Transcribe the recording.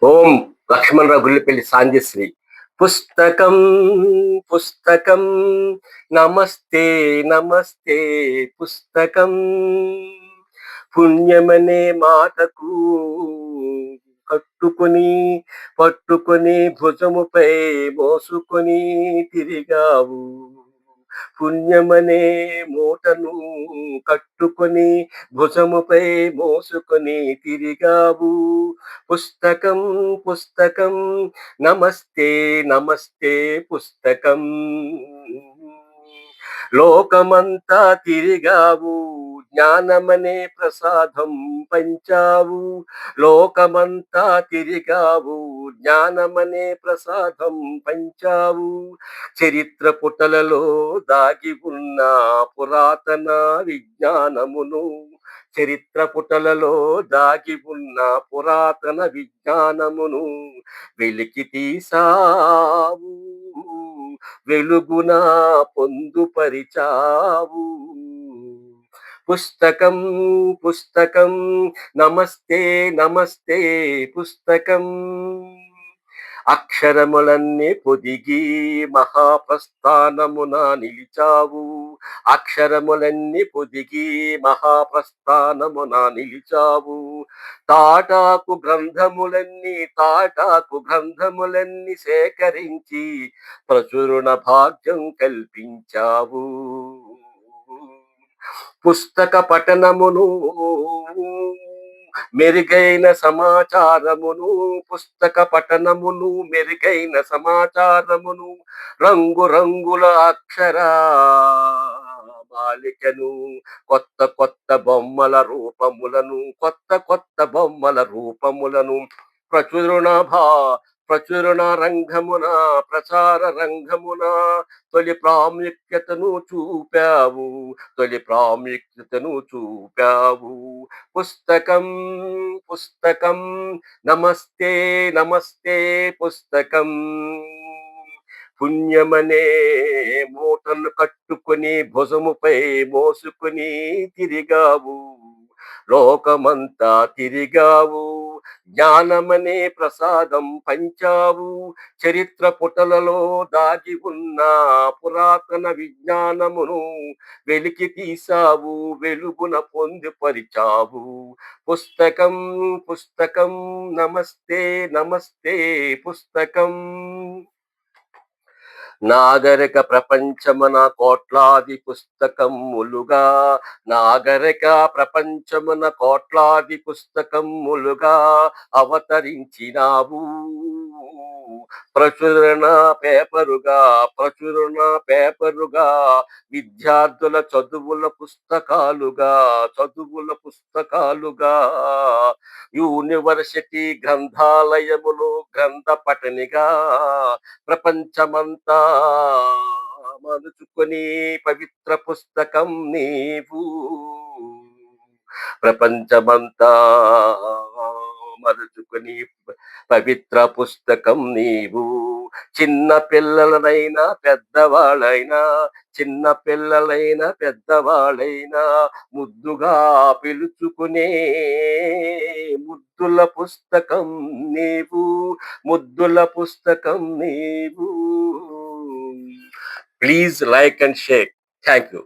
ఓం లక్ష్మణరావు గుళ్ళపల్లి సాంజశ్రీ. పుస్తకం పుస్తకం నమస్తే నమస్తే పుస్తకం పుణ్యమనే మాటకు కట్టుకొని పట్టుకొని భుజముపై మోసుకొని తిరిగావు. పుణ్యమనే మూటను కట్టుకొని భుజముపై మోసుకొని తిరిగావు. పుస్తకం పుస్తకం నమస్తే నమస్తే పుస్తకం లోకమంతా తిరిగావు, జ్ఞానమనే ప్రసాదం పంచావు. లోకమంతా తిరిగావు, జ్ఞానమనే ప్రసాదం పంచావు. చరిత్ర పుటలలో దాగి ఉన్న పురాతన విజ్ఞానమును, చరిత్ర పుటలలో దాగి ఉన్న పురాతన విజ్ఞానమును వెలికి తీసావు. వెలుగున పొందుపరిచావు. పుస్తకం పుస్తకం నమస్తే నమస్తే పుస్తకం అక్షరములన్నీ పొదిగి మహాప్రస్థానమున నిలిచావు. అక్షరములన్నీ పొదిగి మహాప్రస్థానమున నిలిచావు. తాటాకు గ్రంథములన్నీ సేకరించి ప్రచురణ భాగ్యం కల్పించావు. పుస్తక పఠనమును మెరుగైన సమాచారమును, పుస్తక పఠనమును మెరుగైన సమాచారమును, రంగుల అక్షర బాలికను, కొత్త కొత్త బొమ్మల రూపములను, కొత్త బొమ్మల రూపములను ప్రచురణ ప్రచురణ రంగమున, ప్రచార రంగమున తొలి ప్రాముఖ్యతను చూపావు. తొలి ప్రాముఖ్యతను చూపావు. పుస్తకం పుస్తకం నమస్తే నమస్తే పుస్తకం పుణ్యమనే మూటను కట్టుకొని భుజముపై మోసుకొని తిరిగావు. లోకమంతా తిరిగావు, జ్ఞానమనే ప్రసాదం పంచావు. చరిత్ర పుటలలో దాగి ఉన్న పురాతన విజ్ఞానమును వెలికి తీసావు. వెలుగున పొందుపరిచావు. పుస్తకం పుస్తకం నమస్తే నమస్తే పుస్తకం నాగరిక ప్రపంచమున కోట్లాది పుస్తకములుగా, నాగరిక ప్రపంచమున కోట్లాది పుస్తకములుగా అవతరించినావు. ప్రచురణ పేపరుగా విద్యార్థుల చదువుల పుస్తకాలుగా యూనివర్సిటీ గ్రంథాలయములో గ్రంథ పఠనిగా ప్రపంచమంతా మలుచుకొని పవిత్ర పుస్తకం నీవు. ప్రపంచమంతా మలుచుకొని పవిత్ర పుస్తకం నీవు. చిన్న పిల్లలనైనా పెద్దవాళ్ళైనా ముద్దుగా పిలుచుకునే ముద్దుల పుస్తకం నీవు. ముద్దుల పుస్తకం నీవు. Please like and share. Thank you.